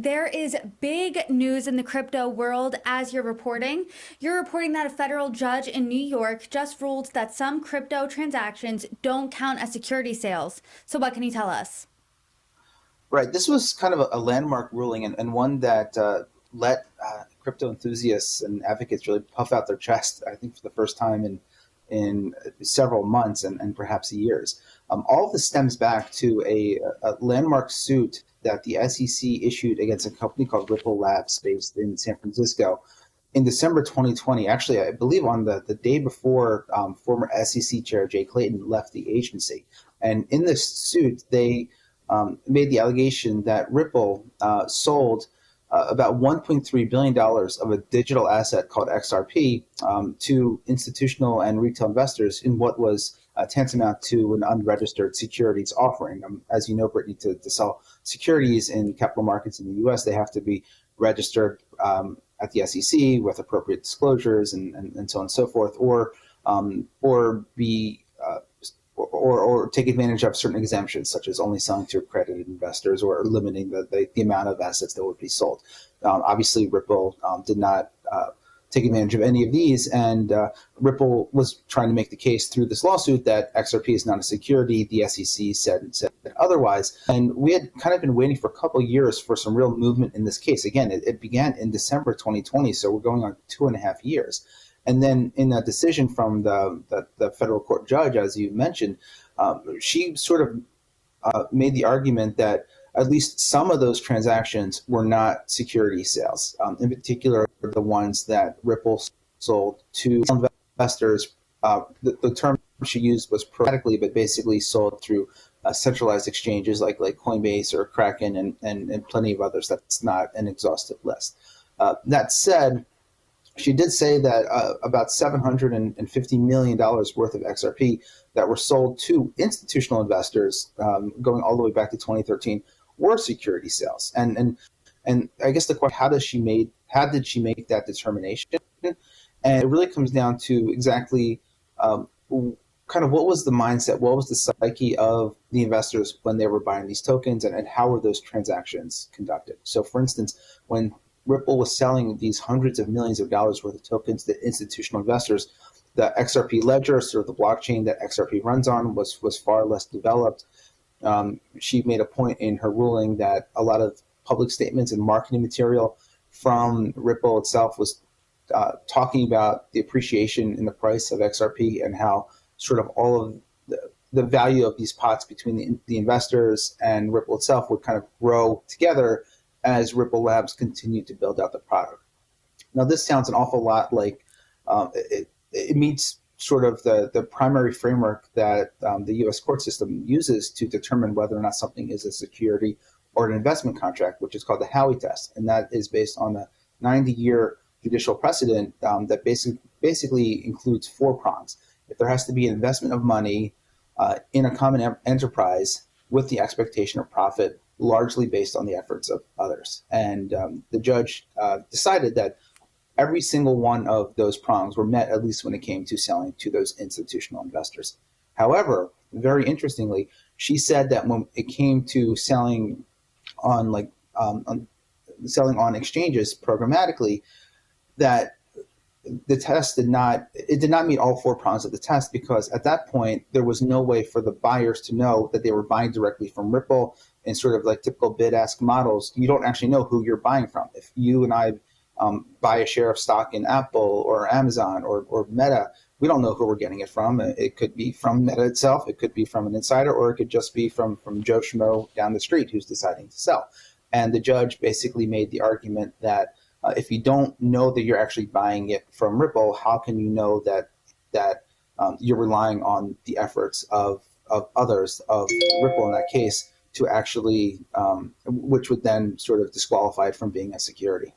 there is big news in the crypto world as you're reporting. You're reporting that a federal judge in New York just ruled that some crypto transactions don't count as security sales. So what can you tell us? Right. This was kind of a landmark ruling and one that let crypto enthusiasts and advocates really puff out their chest, I think, for the first time in several months and perhaps years. All of this stems back to a landmark suit that the SEC issued against a company called Ripple Labs based in San Francisco in December 2020. Actually, I believe on the day before former SEC Chair Jay Clayton left the agency. And in this suit, they made the allegation that Ripple sold about $1.3 billion of a digital asset called XRP to institutional and retail investors in what was tantamount to an unregistered securities offering. As you know, Brittany, to sell securities in capital markets in the U.S., they have to be registered at the SEC with appropriate disclosures and so on and so forth, or be or take advantage of certain exemptions, such as only selling to accredited investors or limiting the amount of assets that would be sold. Obviously, Ripple did not take advantage of any of these, and Ripple was trying to make the case through this lawsuit that XRP is not a security. The SEC said otherwise, and we had kind of been waiting for a couple of years for some real movement in this case. Again, it began in December 2020, so we're going on 2.5 years. And then in a decision from the federal court judge, as you mentioned, she sort of made the argument that at least some of those transactions were not security sales, in particular the ones that Ripple sold to investors. The term she used was sporadically, but basically sold through centralized exchanges like Coinbase or Kraken and plenty of others. That's not an exhaustive list. That said, she did say that about $750 million worth of XRP that were sold to institutional investors going all the way back to 2013 were security sales. And I guess the question, how did she make that determination? And it really comes down to exactly kind of what was the mindset, what was the psyche of the investors when they were buying these tokens, and how were those transactions conducted? So, for instance, when Ripple was selling these hundreds of millions of dollars worth of tokens to institutional investors, the XRP ledger, sort of the blockchain that XRP runs on, was far less developed. She made a point in her ruling that a lot of public statements and marketing material from Ripple itself was talking about the appreciation in the price of XRP and how sort of all of the value of these pots between the investors and Ripple itself would kind of grow together as Ripple Labs continued to build out the product. Now, this sounds an awful lot like it meets sort of the primary framework that the U.S. court system uses to determine whether or not something is a security or an investment contract, which is called the Howey test. And that is based on a 90-year judicial precedent that basically includes 4 prongs. If there has to be an investment of money in a common enterprise with the expectation of profit, largely based on the efforts of others. And the judge decided that every single one of those prongs were met, at least when it came to selling to those institutional investors. However, very interestingly, she said that when it came to selling on exchanges programmatically, that the test did not meet all 4 prongs of the test, because at that point there was no way for the buyers to know that they were buying directly from Ripple. In sort of like typical bid-ask models, you don't actually know who you're buying from. If you and I buy a share of stock in Apple or Amazon or Meta, we don't know who we're getting it from. It could be from Meta itself, it could be from an insider, or it could just be from Joe Schmo down the street who's deciding to sell. And the judge basically made the argument that if you don't know that you're actually buying it from Ripple, how can you know that you're relying on the efforts of others, of Ripple in that case, to actually, which would then sort of disqualify it from being a security.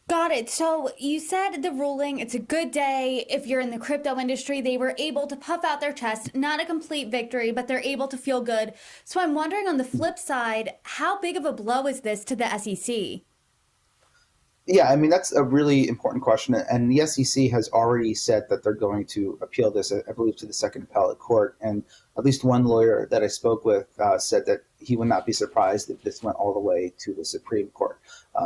Got it. So you said the ruling, it's a good day. If you're in the crypto industry, they were able to puff out their chest, not a complete victory, but they're able to feel good. So I'm wondering, on the flip side, how big of a blow is this to the SEC? Yeah, I mean, that's a really important question. And the SEC has already said that they're going to appeal this, I believe, to the Second Appellate Court. And at least one lawyer that I spoke with said that he would not be surprised if this went all the way to the Supreme Court.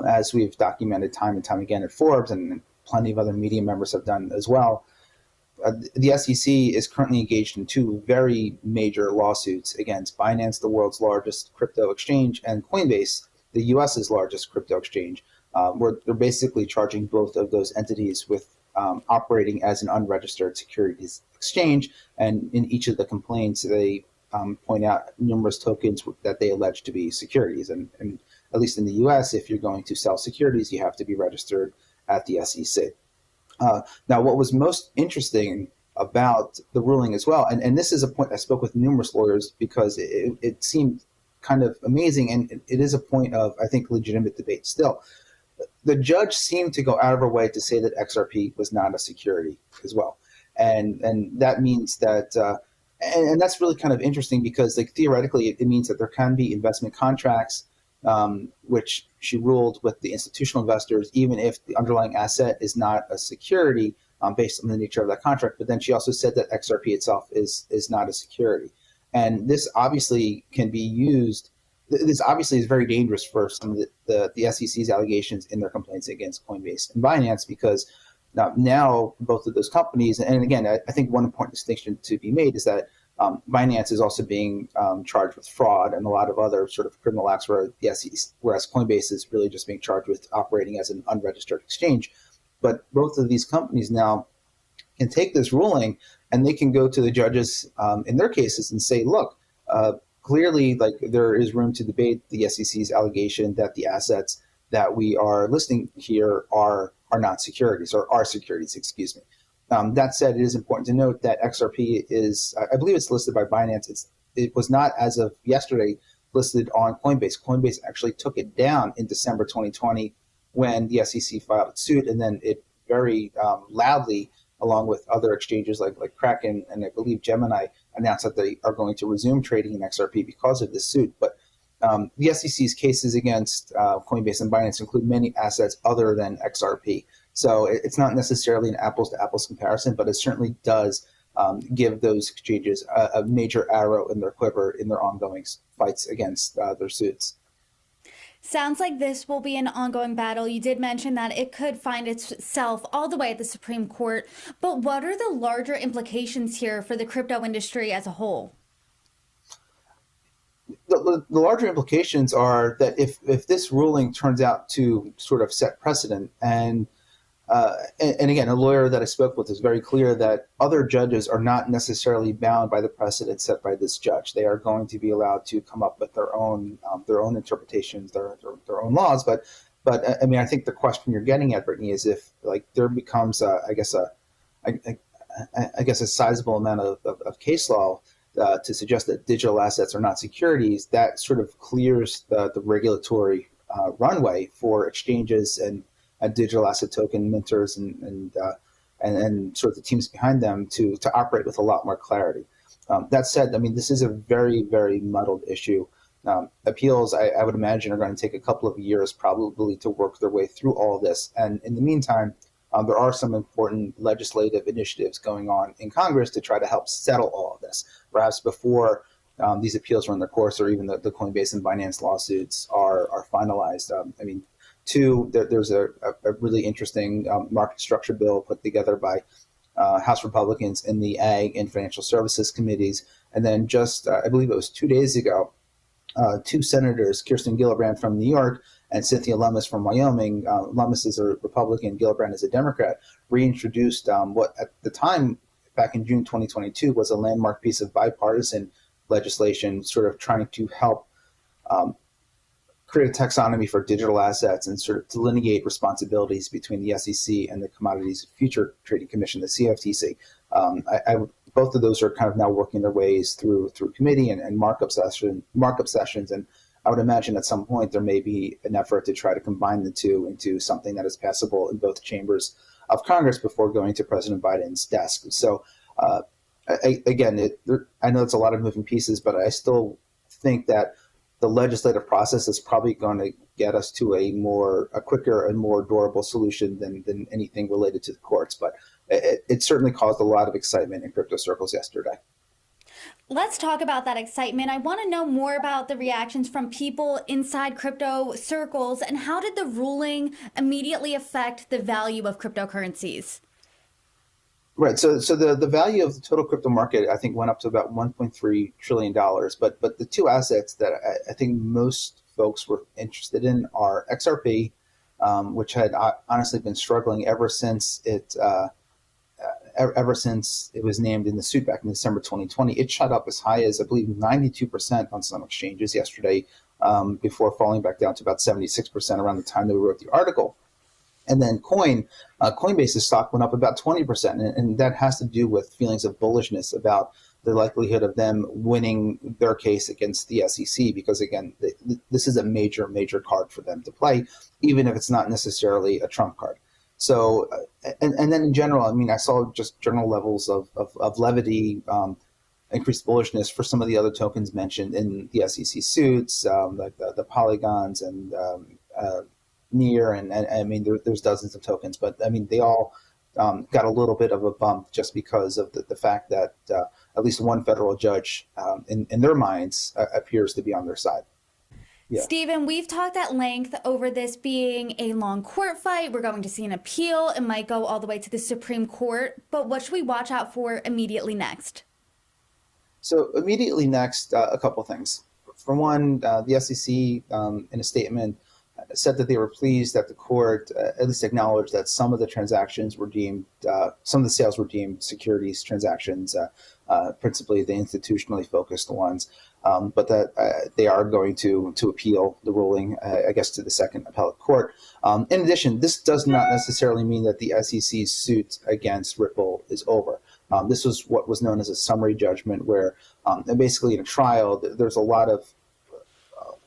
As we've documented time and time again at Forbes, and plenty of other media members have done as well, the SEC is currently engaged in two very major lawsuits against Binance, the world's largest crypto exchange, and Coinbase, the US's largest crypto exchange, where they're basically charging both of those entities with operating as an unregistered securities exchange. And in each of the complaints, they point out numerous tokens that they allege to be securities. And at least in the US, if you're going to sell securities, you have to be registered at the SEC. Now, what was most interesting about the ruling as well, and this is a point I spoke with numerous lawyers because it seemed kind of amazing, and it is a point of, I think, legitimate debate still. The judge seemed to go out of her way to say that XRP was not a security as well. And that means that, and that's really kind of interesting because, like, theoretically, it means that there can be investment contracts, which she ruled with the institutional investors, even if the underlying asset is not a security based on the nature of that contract. But then she also said that XRP itself is not a security. And this obviously can be used. This obviously is very dangerous for some of the SEC's allegations in their complaints against Coinbase and Binance, because now both of those companies, and again, I think one important distinction to be made is that Binance is also being charged with fraud and a lot of other sort of criminal acts, whereas Coinbase is really just being charged with operating as an unregistered exchange. But both of these companies now can take this ruling and they can go to the judges in their cases and say, look, clearly, like, there is room to debate the SEC's allegation that the assets that we are listing here are not securities, or are securities, excuse me. That said, it is important to note that XRP is, I believe it's listed by Binance. It was not, as of yesterday, listed on Coinbase. Coinbase actually took it down in December 2020 when the SEC filed its suit, and then it very loudly, along with other exchanges like Kraken and I believe Gemini, announced that they are going to resume trading in XRP because of this suit. But the SEC's cases against Coinbase and Binance include many assets other than XRP. So it's not necessarily an apples-to-apples comparison, but it certainly does give those exchanges a major arrow in their quiver in their ongoing fights against their suits. Sounds like this will be an ongoing battle. You did mention that it could find itself all the way at the Supreme Court, but what are the larger implications here for the crypto industry as a whole? The larger implications are that if this ruling turns out to sort of set precedent, and again, a lawyer that I spoke with is very clear that other judges are not necessarily bound by the precedent set by this judge. They are going to be allowed to come up with their own interpretations, their own laws. But I mean, I think the question you're getting at, Brittany, is if, like, there becomes I guess a sizable amount of case law to suggest that digital assets are not securities, that sort of clears the regulatory runway for exchanges and digital asset token minters and sort of the teams behind them to operate with a lot more clarity. That said, I mean, this is a very, very muddled issue. Appeals, I would imagine, are going to take a couple of years probably to work their way through all of this. And in the meantime, there are some important legislative initiatives going on in Congress to try to help settle all of this, perhaps before these appeals run their course, or even the Coinbase and Binance lawsuits are finalized. I mean, there's a really interesting market structure bill put together by House Republicans in the Ag and Financial Services committees. And then just, I believe it was 2 days ago, two senators, Kirsten Gillibrand from New York and Cynthia Lummis from Wyoming, Lummis is a Republican, Gillibrand is a Democrat, reintroduced what at the time, back in June 2022, was a landmark piece of bipartisan legislation sort of trying to help create a taxonomy for digital assets and sort of delineate responsibilities between the SEC and the Commodities Future Trading Commission, the CFTC. Both of those are kind of now working their ways through committee and markup sessions. And I would imagine at some point there may be an effort to try to combine the two into something that is passable in both chambers of Congress before going to President Biden's desk. So I know it's a lot of moving pieces, but I still think that the legislative process is probably going to get us to a quicker and more durable solution than anything related to the courts. But it certainly caused a lot of excitement in crypto circles yesterday. Let's talk about that excitement. I want to know more about the reactions from people inside crypto circles, and how did the ruling immediately affect the value of cryptocurrencies? Right. So the value of the total crypto market, I think, went up to about $1.3 trillion. But the two assets that I think most folks were interested in are XRP, which had honestly been struggling ever since it was named in the suit back in December 2020. It shot up as high as, I believe, 92% on some exchanges yesterday, before falling back down to about 76% around the time that we wrote the article. And then Coinbase's stock went up about 20%, and that has to do with feelings of bullishness about the likelihood of them winning their case against the SEC, because again, this is a major card for them to play, even if it's not necessarily a trump card. So, and then in general, I mean, I saw just general levels of levity, increased bullishness for some of the other tokens mentioned in the SEC suits, like the Polygons and Near, and I mean, there's dozens of tokens, but I mean, they all got a little bit of a bump just because of the fact that at least one federal judge, in their minds, appears to be on their side. Yeah. Steven, we've talked at length over this being a long court fight. We're going to see an appeal. It might go all the way to the Supreme Court. But what should we watch out for immediately next? So immediately next, a couple things. For one, the SEC, in a statement, said that they were pleased that the court at least acknowledged that some of the transactions were deemed, some of the sales were deemed securities transactions, principally the institutionally focused ones, but that they are going to appeal the ruling, I guess, to the second appellate court. In addition, this does not necessarily mean that the SEC's suit against Ripple is over. This was what was known as a summary judgment, where basically in a trial, there's a lot of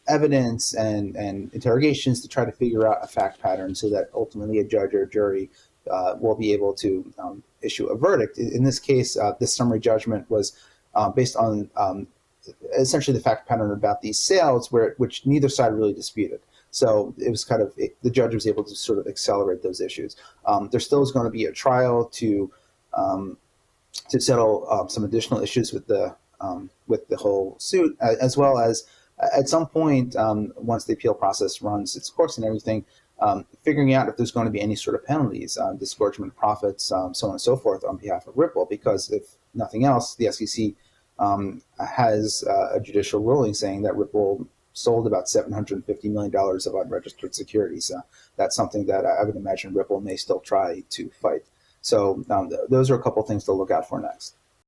evidence and interrogations to try to figure out a fact pattern so that ultimately a judge or a jury will be able to issue a verdict. In this case, this summary judgment was based on essentially the fact pattern about these sales, which neither side really disputed. So it was kind of, the judge was able to sort of accelerate those issues. There still is going to be a trial to settle some additional issues with the whole suit, as well as at some point, once the appeal process runs its course and everything, figuring out if there's going to be any sort of penalties, disgorgement of profits, so on and so forth on behalf of Ripple, because if nothing else, the SEC has a judicial ruling saying that Ripple sold about $750 million of unregistered securities. That's something that I would imagine Ripple may still try to fight. So those are a couple things to look out for next.